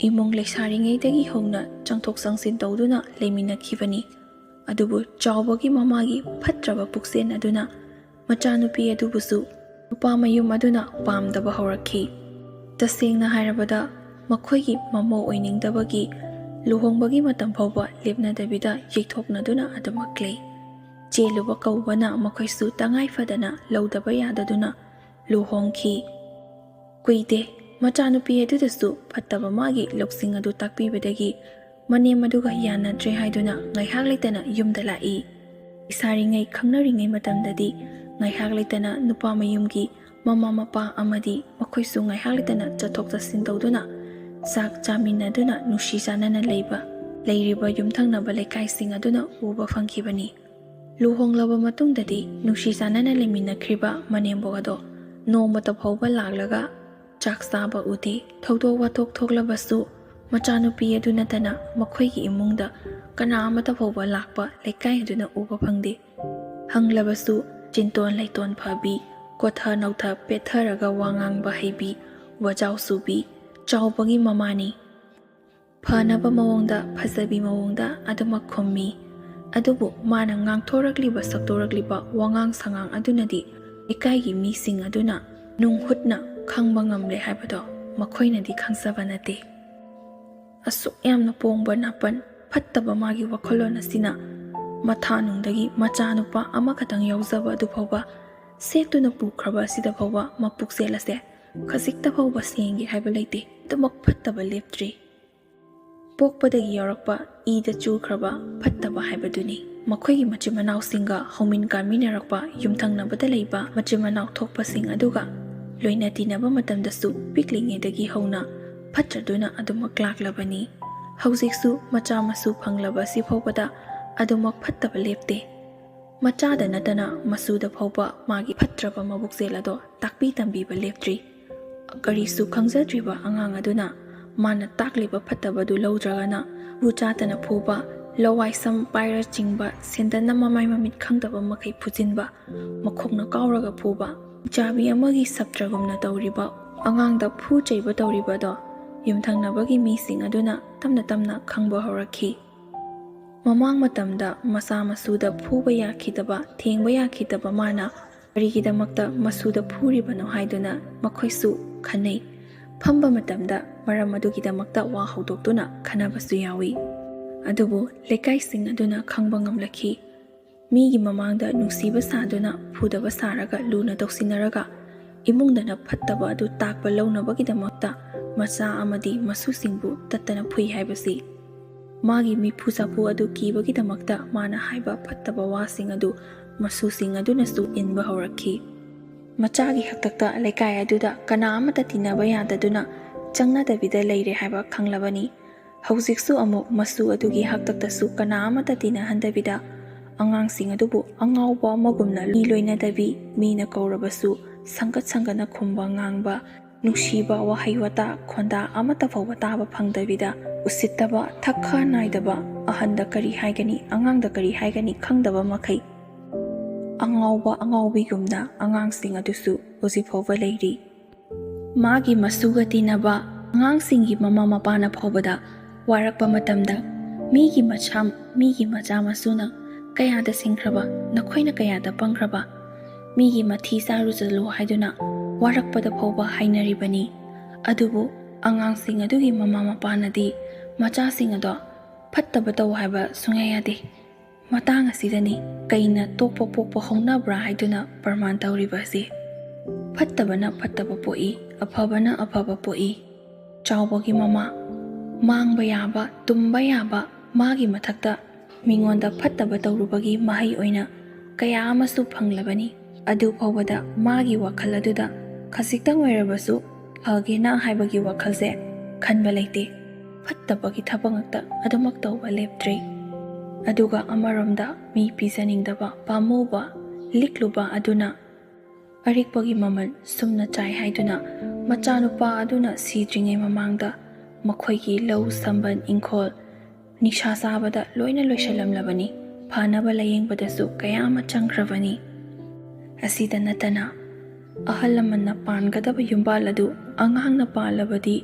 ꯏꯃꯨꯡ ꯂꯩꯁꯥꯔꯤꯉꯩꯗꯒꯤ ꯍꯧꯅ ꯆꯪꯊꯣꯛ ꯆꯪꯁꯤꯟ ꯇꯧꯗꯨꯅ ꯂꯩꯃꯤꯟꯅꯈꯤꯕꯅꯤ꯫ ꯑꯗꯨꯕꯨ ꯆꯥꯎꯕꯒꯤ ꯃꯃꯥꯒꯤ ꯐꯠꯇ꯭ꯔꯕ ꯄꯨꯛꯆꯦꯜ ꯑꯗꯨꯅ ꯃꯆꯥꯅꯨꯄꯤ ꯑꯗꯨꯕꯨꯁꯨ ꯅꯨꯄꯥ ꯃꯌꯨꯝ ꯑꯗꯨꯅ ꯄꯥꯝꯗꯕ ꯍꯧꯔꯛꯈꯤ꯫ ꯇꯁꯦꯡꯅ ꯍꯥꯏꯔꯕꯗ ꯃꯈꯣꯏꯒꯤ ꯃꯃꯧ ꯑꯣꯏꯅꯤꯡꯗꯕꯒꯤ ꯂꯨꯍꯣꯡꯕꯒꯤ ꯃꯇꯝ ꯐꯥꯎꯕ ꯂꯦꯞꯅꯗꯕꯤꯗ ꯌꯩꯊꯣꯛꯅꯗꯨꯅ ꯑꯗꯨꯃꯛ ꯂꯩ꯫ ꯆꯦꯜꯂꯨꯕ ꯀꯧꯕꯅ ꯃꯈꯣꯏꯁꯨ ꯇꯉꯥꯏ ꯐꯗꯅ ꯂꯧꯗꯕ ꯌꯥꯗꯗꯨꯅ ꯂꯨꯍꯣꯡꯈꯤ꯫ ꯀꯨꯏꯗꯦ ꯃꯆꯥꯅꯨꯄꯤ ꯑꯗꯨꯗꯁꯨ ꯐꯠꯇꯕ ꯃꯥꯒꯤ ꯂꯧꯁꯤꯡ ꯑꯗꯨ ꯇꯥꯛꯄꯤꯕꯗꯒꯤ ꯃꯅꯦꯝ ꯑꯗꯨꯒ ꯌꯥꯅꯗ꯭ꯔꯦ ꯍꯥꯏꯗꯨꯅ ꯉꯥꯏꯍꯥꯛ ꯂꯩꯇꯅ ꯌꯨꯝꯗ ꯂꯥꯛꯏ꯫ ꯏꯁꯥꯔꯤꯉꯩ ꯈꯪꯅꯔꯤꯉꯩ ꯃꯇꯝꯗꯗꯤ ꯉꯥꯏꯍꯥꯛ ꯂꯩꯇꯅ ꯅꯨꯄꯥ ꯃꯌꯨꯝꯒꯤ ꯃꯃꯥ ꯃꯄꯥ ꯑꯃꯗꯤ ꯃꯈꯣꯏꯁꯨ ꯉꯥꯏꯍꯥꯛ ꯂꯩꯇꯅ ꯆꯠꯊꯣꯛ ꯆꯠꯁꯤꯟ ꯇꯧꯗꯨꯅ ꯆꯥꯛ ꯆꯥꯃꯤꯟꯅꯗꯨꯅ ꯅꯨꯡꯁꯤ ꯆꯥꯟꯅꯅ ꯂꯩꯔꯤꯕ ꯌꯨꯝꯊꯪꯅꯕ ꯂꯩꯀꯥꯏꯁꯤꯡ ꯑꯗꯨꯅ ꯎꯕ ꯐꯪꯈꯤꯕꯅꯤ꯫ ꯂꯨꯍꯣꯡꯂꯕ ꯃꯇꯨꯡꯗꯗꯤ ꯅꯨꯡꯁꯤ ꯆꯥꯟꯅꯅ ꯂꯩꯃꯤꯟꯅꯈ꯭ꯔꯤꯕ ꯃꯅꯦꯝꯕꯣꯛ ꯑꯗꯣ ꯅꯣꯡꯃꯇ ꯐꯥꯎꯕ ꯂꯥꯛꯂꯒ ꯆꯥꯛ ꯆꯥꯕ ꯎꯗꯦ꯫ ꯊꯧꯗꯣꯛ ꯋꯥꯊꯣꯛ ꯊꯣꯛꯂꯕꯁꯨ ꯃꯆꯥꯅꯨꯄꯤ ꯑꯗꯨ ꯅꯠꯇꯅ ꯃꯈꯣꯏꯒꯤ ꯏꯃꯨꯡꯗ ꯀꯅꯥ ꯑꯃꯠꯇ ꯐꯥꯎꯕ ꯂꯥꯛꯄ ꯂꯩꯀꯥꯏ ꯑꯗꯨꯅ ꯎꯕ ꯐꯪꯗꯦ꯫ ꯍꯪꯂꯕꯁꯨ ꯆꯤꯟꯇꯣꯟ ꯂꯩꯇꯣꯟ ꯐꯕꯤ, ꯀꯣꯊ ꯅꯧꯊ ꯄꯦꯠꯊꯔꯒ ꯋꯥ ꯉꯥꯡꯕ ꯍꯩꯕꯤ, ꯋꯥꯖꯥꯎ ꯁꯨꯕꯤ ꯆꯥꯎꯕꯒꯤ ꯃꯃꯥꯅꯤ꯫ ꯐꯅꯕ ꯃꯑꯣꯡꯗ, ꯐꯖꯕꯤ ꯃꯑꯣꯡꯗ ꯑꯗꯨꯃꯛ ꯈꯨꯝꯃꯤ꯫ ꯑꯗꯨꯕꯨ ꯃꯥꯅ ꯉꯥꯡꯊꯣꯔꯛꯂꯤꯕ ꯁꯛꯇꯣꯔꯛꯂꯤꯕ ꯋꯥꯉꯥꯡ ꯁꯉꯥꯡ ꯑꯗꯨꯅꯗꯤ ꯂꯩꯀꯥꯏꯒꯤ ꯃꯤꯁꯤꯡ ꯑꯗꯨꯅ ꯅꯨꯡꯍꯨꯠꯅ ꯈꯪꯕ ꯉꯝꯂꯦ ꯍꯥꯏꯕꯗꯣ ꯃꯈꯣꯏꯅꯗꯤ ꯈꯪꯖꯕ ꯅꯠꯇꯦ꯫ ꯑꯁꯨꯛ ꯌꯥꯝꯅ ꯄꯣꯡꯕ ꯅꯥꯄꯟ ꯐꯠꯇꯕ ꯃꯥꯒꯤ ꯋꯥꯈꯜꯂꯣꯟ ꯑꯁꯤꯅ ꯃꯊꯥꯅꯨꯡꯗꯒꯤ ꯃꯆꯥꯅꯨꯄꯥ ꯑꯃꯈꯛꯇꯪ ꯌꯥꯎꯖꯕ ꯑꯗꯨ ꯐꯥꯎꯕ ꯁꯦꯠꯇꯨꯅ ꯄꯨꯈ꯭ꯔꯕ ꯑꯁꯤꯗ ꯐꯥꯎꯕ ꯃꯄꯨꯛꯆꯦꯜ ꯑꯁꯦ ꯈꯖꯤꯛꯇ ꯐꯥꯎꯕ ꯁꯦꯡꯒꯦ ꯍꯥꯏꯕ ꯂꯩꯇꯦ꯫ ꯑꯗꯨꯃꯛ ꯐꯠꯇꯕ ꯂꯦꯞꯇ꯭ꯔꯤ꯫ ꯄꯣꯛꯄꯗꯒꯤ ꯌꯥꯎꯔꯛꯄ ꯏꯗ ꯆꯨꯈ꯭ꯔꯕ ꯐꯠꯇꯕ ꯍꯥꯏꯕꯗꯨꯅꯤ꯫ ꯃꯈꯣꯏꯒꯤ ꯃꯆꯤꯟ ꯃꯅꯥꯎꯁꯤꯡꯒ ꯍꯧꯃꯤꯟ ꯀꯥꯃꯤꯟꯅꯔꯛꯄ ꯌꯨꯝꯊꯪꯅꯕꯗ ꯂꯩꯕ ꯃꯆꯤꯟ ꯃꯅꯥꯎ ꯊꯣꯛꯄꯁꯤꯡ ꯑꯗꯨꯒ ꯂꯣꯏꯅ ꯇꯤꯟꯅꯕ ꯃꯇꯝꯗꯁꯨ ꯄꯤꯛꯂꯤꯉꯩꯗꯒꯤ ꯍꯧꯅ ꯐꯠꯇ꯭ꯔꯗꯨꯅ ꯑꯗꯨꯃꯛ ꯂꯥꯛꯂꯕꯅꯤ꯫ ꯍꯧꯖꯤꯛꯁꯨ ꯃꯆꯥ ꯃꯁꯨ ꯐꯪꯂꯕ ꯑꯁꯤ ꯐꯥꯎꯕꯗ ꯑꯗꯨꯃꯛ ꯐꯠꯇꯕ ꯂꯦꯞꯇꯦ꯫ ꯃꯆꯥꯗ ꯅꯠꯇꯅ ꯃꯁꯨꯗ ꯐꯥꯎꯕ ꯃꯥꯒꯤ ꯐꯠꯇ꯭ꯔꯕ ꯃꯕꯨꯛꯆꯦꯜ ꯑꯗꯣ ꯇꯥꯛꯄꯤ ꯇꯝꯕꯤꯕ ꯂꯦꯞꯇ꯭ꯔꯤ꯫ ꯀꯔꯤꯁꯨ ꯈꯪꯖꯗ꯭ꯔꯤꯕ ꯑꯉꯥꯡ ꯑꯗꯨꯅ ꯃꯥꯅ ꯇꯥꯛꯂꯤꯕ ꯐꯠꯇꯕꯗꯨ ꯂꯧꯗ꯭ꯔꯒꯅ ꯎ ꯆꯥꯇꯅ ꯐꯨꯕ, ꯂꯋꯥꯏ ꯁꯝ ꯄꯥꯏꯔ ꯆꯤꯡꯕ, ꯁꯦꯟꯗꯟꯅ ꯃꯃꯥꯏ ꯃꯃꯤꯠ ꯈꯪꯗꯕ ꯃꯈꯩ ꯐꯨꯖꯤꯟꯕ, ꯃꯈꯣꯡꯅ ꯀꯥꯎꯔꯒ ꯐꯨꯕ, ꯆꯥꯕꯤ ꯑꯃꯒꯤ ꯁꯞꯇ꯭ꯔꯒꯨꯝꯅ ꯇꯧꯔꯤꯕ ꯑꯉꯥꯡꯗ ꯐꯨ ꯆꯩꯕ ꯇꯧꯔꯤꯕꯗꯣ ꯌꯨꯝꯊꯪꯅꯕꯒꯤ ꯃꯤꯁꯤꯡ ꯑꯗꯨꯅ ꯇꯞꯅ ꯇꯞꯅ ꯈꯪꯕ ꯍꯧꯔꯛꯈꯤ꯫ ꯃꯃꯥꯡ ꯃꯇꯝꯗ ꯃꯆꯥ ꯃꯁꯨꯗ ꯐꯨꯕ ꯌꯥꯈꯤꯗꯕ, ꯊꯦꯡꯕ ꯌꯥꯈꯤꯗꯕ ꯃꯥꯅ ꯀꯔꯤꯒꯤꯗꯃꯛꯇ ꯃꯁꯨꯗ ꯐꯨꯔꯤꯕꯅꯣ ꯍꯥꯏꯗꯨꯅ ꯃꯈꯣꯏꯁꯨ ꯈꯟꯅꯩ꯫ ꯐꯝꯕ ꯃꯇꯝꯗ ꯃꯔꯝ ꯑꯗꯨꯒꯤꯗꯃꯛꯇ ꯋꯥ ꯍꯧꯗꯣꯛꯇꯨꯅ ꯈꯟꯅꯕꯁꯨ ꯌꯥꯎꯏ꯫ ꯑꯗꯨꯕꯨ ꯂꯩꯀꯥꯏꯁꯤꯡ ꯑꯗꯨꯅ ꯈꯪꯕ ꯉꯝꯂꯛꯈꯤ꯫ ꯃꯤꯒꯤ ꯃꯃꯥꯡꯗ ꯅꯨꯡꯁꯤꯕ ꯁꯥꯗꯨꯅ ꯐꯨꯗꯕ ꯁꯥꯔꯒ ꯂꯨꯅ ꯇꯧꯁꯤꯟꯅꯔꯒ ꯏꯃꯨꯡꯗꯅ ꯐꯠꯇꯕ ꯑꯗꯨ ꯇꯥꯛꯄ ꯂꯧꯅꯕꯒꯤꯗꯃꯛꯇ ꯃꯆꯥ ꯑꯃꯗꯤ ꯃꯁꯨꯁꯤꯡꯕꯨ ꯇꯠꯇꯅ ꯐꯨꯏ ꯍꯥꯏꯕꯁꯤ ꯃꯥꯒꯤ ꯃꯤꯐꯨ ꯆꯥꯐꯨ ꯑꯗꯨ ꯀꯤꯕꯒꯤꯗꯃꯛꯇ ꯃꯥꯅ ꯍꯥꯏꯕ ꯐꯠꯇꯕ ꯋꯥꯁꯤꯡ ꯑꯗꯨ ꯃꯁꯨꯁꯤꯡ ꯑꯗꯨꯅꯁꯨ ꯏꯟꯕ ꯍꯧꯔꯛꯈꯤ꯫ ꯃꯆꯥꯒꯤ ꯍꯥꯛꯇꯛꯇ ꯂꯩꯀꯥꯏ ꯑꯗꯨꯗ ꯀꯅꯥ ꯑꯃꯠꯇ ꯇꯤꯟꯅꯕ ꯌꯥꯗꯗꯨꯅ ꯆꯪꯅꯗꯕꯤꯗ ꯂꯩꯔꯦ ꯍꯥꯏꯕ ꯈꯪꯂꯕꯅꯤ꯫ ꯍꯧꯖꯤꯛꯁꯨ ꯑꯃꯨꯛ ꯃꯁꯨ ꯑꯗꯨꯒꯤ ꯍꯥꯛꯇꯛꯇꯁꯨ ꯀꯅꯥ ꯑꯃꯠꯇ ꯇꯤꯟꯅꯍꯟꯗꯕꯤꯗ ꯑꯉꯥꯡꯁꯤꯡ ꯑꯗꯨꯕꯨ ꯑꯉꯥꯎꯕ ꯑꯃꯒꯨꯝꯅ ꯃꯤ ꯂꯣꯏꯅꯗꯕꯤ, ꯃꯤꯅ ꯀꯧꯔꯕꯁꯨ ꯁꯪꯒꯠ ꯁꯪꯒꯠꯅ ꯈꯨꯝꯕ ꯉꯥꯡꯕ, ꯅꯨꯡꯁꯤꯕ ꯋꯥꯍꯩ ꯋꯥꯇꯥ ꯈꯣꯟꯗꯥ ꯑꯃꯠꯇ ꯐꯥꯎꯕ ꯇꯥꯕ ꯐꯪꯗꯕꯤꯗ ꯎꯁꯤꯠꯇꯕ, ꯊꯛꯈꯥ ꯅꯥꯏꯗꯕ, ꯑꯍꯟꯗꯀꯔꯤ ꯍꯥꯏꯒꯅꯤ, ꯑꯉꯥꯡꯗ ꯀꯔꯤ ꯍꯥꯏꯒꯅꯤ ꯈꯪꯗꯕ ꯃꯈꯩ ꯑꯉꯥꯎꯕ ꯑꯉꯥꯎꯕꯤꯒꯨꯝꯅ ꯑꯉꯥꯡꯁꯤꯡ ꯑꯗꯨꯁꯨ ꯍꯧꯖꯤꯛ ꯐꯥꯎꯕ ꯂꯩꯔꯤ꯫ ꯃꯥꯒꯤ ꯃꯁꯨꯒ ꯇꯤꯟꯅꯕ ꯑꯉꯥꯡꯁꯤꯡꯒꯤ ꯃꯃꯥ ꯃꯄꯥꯅ ꯐꯥꯎꯕꯗ ꯋꯥꯔꯛꯄ ꯃꯇꯝꯗ ꯃꯤꯒꯤ ꯃꯆꯥ ꯃꯁꯨꯅ ꯀꯌꯥꯗ ꯁꯤꯡꯈ꯭ꯔꯕ, ꯅꯈꯣꯏꯅ ꯀꯌꯥꯗ ꯄꯪꯈ꯭ꯔꯕ, ꯃꯤꯒꯤ ꯃꯊꯤ ꯆꯥꯔꯨꯖꯜꯂꯨ ꯍꯥꯏꯗꯨꯅ ꯋꯥꯔꯛꯄꯗ ꯐꯥꯎꯕ ꯍꯥꯏꯅꯔꯤꯕꯅꯤ꯫ ꯑꯗꯨꯕꯨ ꯑꯉꯥꯡꯁꯤꯡ ꯑꯗꯨꯒꯤ ꯃꯃꯥ ꯃꯄꯥꯅꯗꯤ ꯃꯆꯥꯁꯤꯡ ꯑꯗꯣ ꯐꯠꯇꯕ ꯇꯧ ꯍꯥꯏꯕ ꯁꯨꯡꯌꯥ ꯌꯥꯗꯦ꯫ ꯃꯇꯥꯡ ꯑꯁꯤꯗꯅꯤ ꯀꯩꯅ ꯇꯣꯛꯄ ꯄꯣꯛꯄ ꯍꯧꯅꯕ꯭ꯔꯥ ꯍꯥꯏꯗꯨꯅ ꯄ꯭ꯔꯃꯥꯟ ꯇꯧꯔꯤꯕ ꯑꯁꯤ꯫ ꯐꯠꯇꯕꯅ ꯐꯠꯇꯕ ꯄꯣꯛꯏ, ꯑꯐꯕꯅ ꯑꯐꯕ ꯄꯣꯛꯏ꯫ ꯆꯥꯎꯕꯒꯤ ꯃꯃꯥ, ꯃꯥꯡꯕ ꯌꯥꯕ, ꯇꯨꯝꯕ ꯌꯥꯕ, ꯃꯥꯒꯤ ꯃꯊꯛꯇ ꯃꯤꯉꯣꯟꯗ ꯐꯠꯇꯕ ꯇꯧꯔꯨꯕꯒꯤ ꯃꯍꯩ ꯑꯣꯏꯅ ꯀꯌꯥ ꯑꯃꯁꯨ ꯐꯪꯂꯕꯅꯤ꯫ ꯑꯗꯨ ꯐꯥꯎꯕꯗ ꯃꯥꯒꯤ ꯋꯥꯈꯜ ꯑꯗꯨꯗ ꯈꯖꯤꯛꯇꯪ ꯑꯣꯏꯔꯕꯁꯨ ꯐꯒꯦꯅ ꯍꯥꯏꯕꯒꯤ ꯋꯥꯈꯜꯁꯦ ꯈꯟꯕ ꯂꯩꯇꯦ꯫ ꯐꯠꯇꯕꯒꯤ ꯊꯕꯛ ꯉꯥꯛꯇ ꯑꯗꯨꯃꯛ ꯇꯧꯕ ꯂꯦꯞꯇ꯭ꯔꯤ꯫ ꯑꯗꯨꯒ ꯑꯃꯔꯣꯝꯗ ꯃꯤ ꯄꯤꯖꯅꯤꯡꯗꯕ, ꯄꯥꯝꯃꯨꯕ, ꯂꯤꯛꯂꯨꯕ ꯑꯗꯨꯅ ꯑꯔꯤꯛꯄꯒꯤ ꯃꯃꯜ ꯁꯨꯝꯅ ꯆꯥꯏ ꯍꯥꯏꯗꯨꯅ ꯃꯆꯥꯅꯨꯄꯥ ꯑꯗꯨꯅ ꯁꯤꯗ꯭ꯔꯤꯉꯩ ꯃꯃꯥꯡꯗ ꯃꯈꯣꯏꯒꯤ ꯂꯧ ꯁꯝꯕꯟ ꯏꯪꯈꯣꯜ ꯅꯤꯁꯥ ꯆꯥꯕꯗ ꯂꯣꯏꯅ ꯂꯣꯏꯁꯤꯜꯂꯝꯂꯕꯅꯤ꯫ ꯐꯅꯕ ꯂꯥꯌꯦꯡꯕꯗꯁꯨ ꯀꯌꯥ ꯑꯃ ꯆꯪꯈ꯭ꯔꯕꯅꯤ꯫ ꯑꯁꯤꯗ ꯅꯠꯇꯅ ꯑꯍꯜ ꯂꯃꯟꯅ ꯄꯥꯟꯒꯗꯕ ꯌꯨꯝꯕꯥꯜ ꯑꯗꯨ ꯑꯉꯥꯡꯅ ꯄꯥꯜꯂꯕꯗꯤ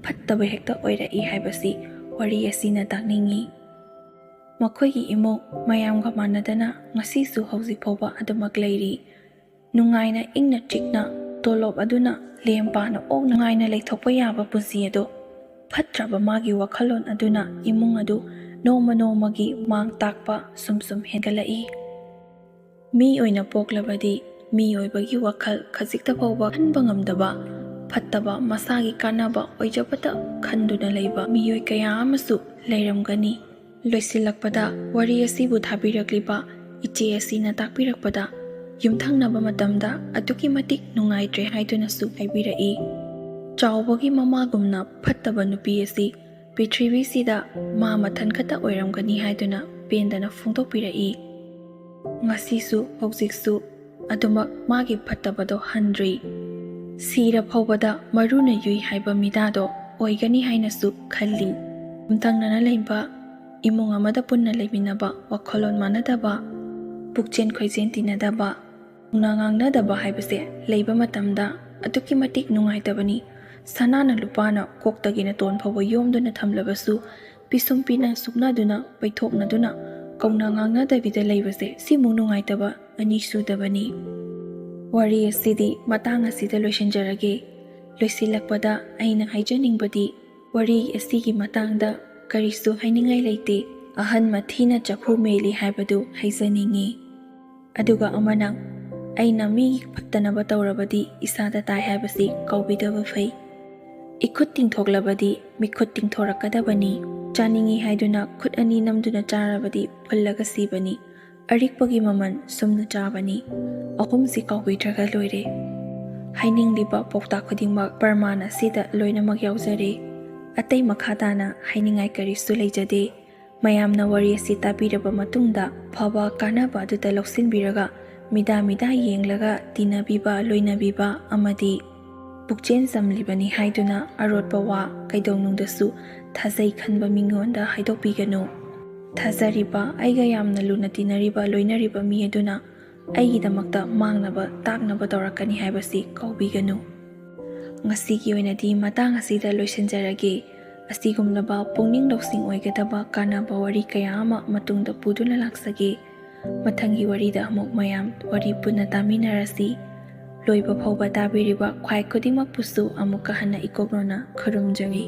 ꯐꯠꯇꯕ ꯍꯦꯛꯇ ꯑꯣꯏꯔꯛꯏ ꯍꯥꯏꯕꯁꯤ ꯋꯥꯔꯤ ꯑꯁꯤꯅ ꯇꯥꯛꯅꯤꯡꯏ꯫ ꯃꯈꯣꯏꯒꯤ ꯏꯃꯨꯡ ꯃꯌꯥꯝꯒ ꯃꯥꯟꯅꯗꯅ ꯉꯁꯤꯁꯨ ꯍꯧꯖꯤꯛ ꯐꯥꯎꯕ ꯑꯗꯨꯃꯛ ꯂꯩꯔꯤ꯫ ꯅꯨꯡꯉꯥꯏꯅ ꯏꯪꯅ ꯆꯤꯛꯅ ꯇꯣꯂꯣꯞ ꯑꯗꯨꯅ ꯂꯦꯝ ꯄꯥꯅ ꯑꯣꯛ ꯅꯨꯡꯉꯥꯏꯅ ꯂꯩꯊꯣꯛꯄ ꯌꯥꯕ ꯄꯨꯟꯁꯤ ꯑꯗꯨ ꯐꯠꯇ꯭ꯔꯕ ꯃꯥꯒꯤ ꯋꯥꯈꯜꯂꯣꯟ ꯑꯗꯨꯅ ꯏꯃꯨꯡ ꯑꯗꯨ ꯅꯣꯡꯃ ꯅꯣꯡꯃꯒꯤ ꯃꯥꯡ ꯇꯥꯛꯄ ꯁꯨꯝ ꯍꯦꯟꯒꯠꯂꯛꯏ꯫ ꯃꯤ ꯑꯣꯏꯅ ꯄꯣꯛꯂꯕꯗꯤ ꯃꯤꯑꯣꯏꯕꯒꯤ ꯋꯥꯈꯜ ꯈꯖꯤꯛꯇ ꯐꯥꯎꯕ ꯈꯟꯕ ꯉꯝꯗꯕ, ꯐꯠꯇꯕ ꯃꯁꯥꯒꯤ ꯀꯥꯟꯅꯕ ꯑꯣꯏꯖꯕꯇ ꯈꯟꯗꯨꯅ ꯂꯩꯕ ꯃꯤꯑꯣꯏ ꯀꯌꯥ ꯑꯃꯁꯨ ꯂꯩꯔꯝꯒꯅꯤ꯫ ꯂꯣꯏꯁꯤꯜꯂꯛꯄꯗ ꯋꯥꯔꯤ ꯑꯁꯤꯕꯨ ꯊꯥꯕꯤꯔꯛꯂꯤꯕ ꯏꯆꯦ ꯑꯁꯤꯅ ꯇꯥꯛꯄꯤꯔꯛꯄꯗ ꯌꯨꯝꯊꯪꯅꯕ ꯃꯇꯝꯗ ꯑꯗꯨꯛꯀꯤ ꯃꯇꯤꯛ ꯅꯨꯡꯉꯥꯏꯇ꯭ꯔꯦ ꯍꯥꯏꯗꯨꯅꯁꯨ ꯍꯥꯏꯕꯤꯔꯛꯏ꯫ ꯆꯥꯎꯕꯒꯤ ꯃꯃꯥꯒꯨꯝꯅ ꯐꯠꯇꯕ ꯅꯨꯄꯤ ꯑꯁꯤ ꯄ꯭ꯔꯤꯊꯤꯕꯤꯁꯤꯗ ꯃꯥ ꯃꯊꯟ ꯈꯛꯇ ꯑꯣꯏꯔꯝꯒꯅꯤ ꯍꯥꯏꯗꯨꯅ ꯄꯦꯟꯗꯅ ꯐꯣꯡꯗꯣꯛꯄꯤꯔꯛꯏ꯫ ꯉꯁꯤꯁꯨ ꯍꯧꯖꯤꯛꯁꯨ ꯑꯗꯨꯃꯛ ꯃꯥꯒꯤ ꯐꯠꯇꯕꯗꯣ ꯍꯟꯗ꯭ꯔꯤ꯫ ꯁꯤꯔ ꯐꯥꯎꯕꯗ ꯃꯔꯨꯅ ꯌꯨꯏ ꯍꯥꯏꯕ ꯃꯤꯗꯥꯗꯣ ꯑꯣꯏꯒꯅꯤ ꯍꯥꯏꯅꯁꯨ ꯈꯜꯂꯤ꯫ ꯌꯨꯝꯊꯪꯅꯅ ꯂꯩꯕ, ꯏꯃꯨꯡ ꯑꯃꯗ ꯄꯨꯟꯅ ꯂꯩꯃꯤꯟꯅꯕ, ꯋꯥꯈꯜꯂꯣꯟ ꯃꯥꯟꯅꯗꯕ, ꯄꯨꯛꯆꯦꯟ ꯈꯣꯏꯖꯦꯟ ꯇꯤꯟꯅꯗꯕ, ꯉꯥꯡꯅꯗꯕ ꯍꯥꯏꯕꯁꯦ ꯂꯩꯕ ꯃꯇꯝꯗ ꯑꯗꯨꯛꯀꯤ ꯃꯇꯤꯛ ꯅꯨꯡꯉꯥꯏꯇꯕꯅꯤ꯫ ꯁꯅꯥꯅ ꯂꯨꯄꯥꯅ ꯀꯣꯛꯇꯒꯤꯅ ꯇꯣꯟ ꯐꯥꯎꯕ ꯌꯣꯝꯗꯨꯅ ꯊꯝꯂꯕꯁꯨ ꯄꯤꯁꯨꯝ ꯄꯤꯅ ꯁꯨꯛꯅꯗꯨꯅ ꯄꯩꯊꯣꯛꯅꯗꯨꯅ ꯀꯧꯅ ꯉꯥꯡꯅꯗꯕꯤꯗ ꯂꯩꯕꯁꯦ ꯁꯤꯃꯨꯛ ꯅꯨꯡꯉꯥꯏꯇꯕ ꯑꯅꯤꯁꯨꯗꯕꯅꯤ꯫ ꯋꯥꯔꯤ ꯑꯁꯤꯗꯤ ꯃꯇꯥꯡ ꯑꯁꯤꯗ ꯂꯣꯏꯁꯤꯟꯖꯔꯒꯦ꯫ ꯂꯣꯏꯁꯤꯜꯂꯛꯄꯗ ꯑꯩꯅ ꯍꯥꯏꯖꯅꯤꯡꯕꯗꯤ ꯋꯥꯔꯤ ꯑꯁꯤꯒꯤ ꯃꯇꯥꯡꯗ ꯀꯔꯤꯁꯨ ꯍꯥꯏꯅꯤꯡꯉꯥꯏ ꯂꯩꯇꯦ꯫ ꯑꯍꯟ ꯃꯊꯤꯅ ꯆꯐꯨ ꯃꯦꯜꯂꯤ ꯍꯥꯏꯕꯗꯨ ꯍꯥꯏꯖꯅꯤꯡꯉꯤ꯫ ꯑꯗꯨꯒ ꯑꯃꯅ ꯑꯩꯅ ꯃꯤꯒꯤ ꯐꯠꯇꯅꯕ ꯇꯧꯔꯕꯗꯤ ꯏꯁꯥꯗ ꯇꯥꯏ ꯍꯥꯏꯕꯁꯤ ꯀꯥꯎꯕꯤꯗꯕ ꯐꯩ꯫ ꯏꯈꯨꯠ ꯇꯤꯡꯊꯣꯛꯂꯕꯗꯤ ꯃꯤꯈꯨꯠ ꯇꯤꯡꯊꯣꯔꯛꯀꯗꯕꯅꯤ꯫ ꯆꯥꯅꯤꯡꯉꯤ ꯍꯥꯏꯗꯨꯅ ꯈꯨꯠ ꯑꯅꯤ ꯅꯝꯗꯨꯅ ꯆꯥꯔꯕꯗꯤ ꯐꯨꯜꯂꯒ ꯁꯤꯕꯅꯤ, ꯑꯔꯤꯛꯄꯒꯤ ꯃꯃꯜ ꯁꯨꯝꯅ ꯆꯥꯕꯅꯤ, ꯑꯍꯨꯝꯁꯤ ꯀꯥꯎꯕꯤꯗ꯭ꯔꯒ ꯂꯣꯏꯔꯦ꯫ ꯍꯥꯏꯅꯤꯡꯂꯤꯕ ꯄꯥꯎꯇꯥꯛ ꯈꯨꯗꯤꯡꯃꯛ ꯄꯔꯃꯥꯟ ꯑꯁꯤꯗ ꯂꯣꯏꯅꯃꯛ ꯌꯥꯎꯖꯔꯦ꯫ ꯑꯇꯩ ꯃꯈꯥ ꯇꯥꯅ ꯍꯥꯏꯅꯤꯡꯉꯥꯏ ꯀꯔꯤꯁꯨ ꯂꯩꯖꯗꯦ꯫ ꯃꯌꯥꯝꯅ ꯋꯥꯔꯤ ꯑꯁꯤ ꯇꯥꯕꯤꯔꯕ ꯃꯇꯨꯡꯗ ꯐꯕ ꯀꯥꯟꯅꯕ ꯑꯗꯨꯗ ꯂꯧꯁꯤꯟꯕꯤꯔꯒ ꯃꯤꯗꯥ ꯌꯦꯡꯂꯒ ꯇꯤꯟꯅꯕꯤꯕ, ꯂꯣꯏꯅꯕꯤꯕ ꯑꯃꯗꯤ ꯄꯨꯛꯆꯦꯜ ꯆꯝꯂꯤꯕꯅꯤ ꯍꯥꯏꯗꯨꯅ ꯑꯔꯣꯠꯄ ꯋꯥ ꯀꯩꯗꯧꯅꯨꯡꯗꯁꯨ ꯊꯥꯖꯩ ꯈꯟꯕ ꯃꯤꯉꯣꯟꯗ ꯍꯥꯏꯗꯣꯛꯄꯤꯒꯅꯨ꯫ ꯊꯥꯖꯔꯤꯕ, ꯑꯩꯒ ꯌꯥꯝꯅ ꯂꯨꯅ ꯇꯤꯟꯅꯔꯤꯕ, ꯂꯣꯏꯅꯔꯤꯕ ꯃꯤ ꯑꯗꯨꯅ ꯑꯩꯒꯤꯗꯃꯛꯇ ꯃꯥꯡꯅꯕ ꯇꯥꯛꯅꯕ ꯇꯧꯔꯛꯀꯅꯤ ꯍꯥꯏꯕꯁꯤ ꯀꯥꯎꯕꯤꯒꯅꯨ꯫ ꯉꯁꯤꯒꯤ ꯑꯣꯏꯅꯗꯤ ꯃꯇꯥꯡ ꯑꯁꯤꯗ ꯂꯣꯏꯁꯤꯟꯖꯔꯒꯦ꯫ ꯑꯁꯤꯒꯨꯝꯂꯕ ꯄꯨꯛꯅꯤꯡ ꯂꯧꯁꯤꯡ ꯑꯣꯏꯒꯗꯕ ꯀꯥꯟꯅꯕ ꯋꯥꯔꯤ ꯀꯌꯥ ꯑꯃ ꯃꯇꯨꯡꯗ ꯄꯨꯗꯨꯅ ꯂꯥꯛꯆꯒꯦ꯫ ꯃꯊꯪꯒꯤ ꯋꯥꯔꯤꯗ ꯑꯃꯨꯛ ꯃꯌꯥꯝ ꯋꯥꯔꯤ ꯄꯨꯟꯅ ꯇꯥꯃꯤꯟꯅꯔꯁꯤ꯫ ꯂꯣꯏꯕ ꯐꯥꯎꯕ ꯇꯥꯕꯤꯔꯤꯕ ꯈ꯭ꯋꯥꯏ ꯈꯨꯗꯤꯡꯃꯛꯄꯨꯁꯨ ꯑꯃꯨꯛꯀ ꯍꯟꯅ ꯏꯀꯣꯛꯅꯅ ꯈꯨꯔꯨꯝꯖꯔꯤ꯫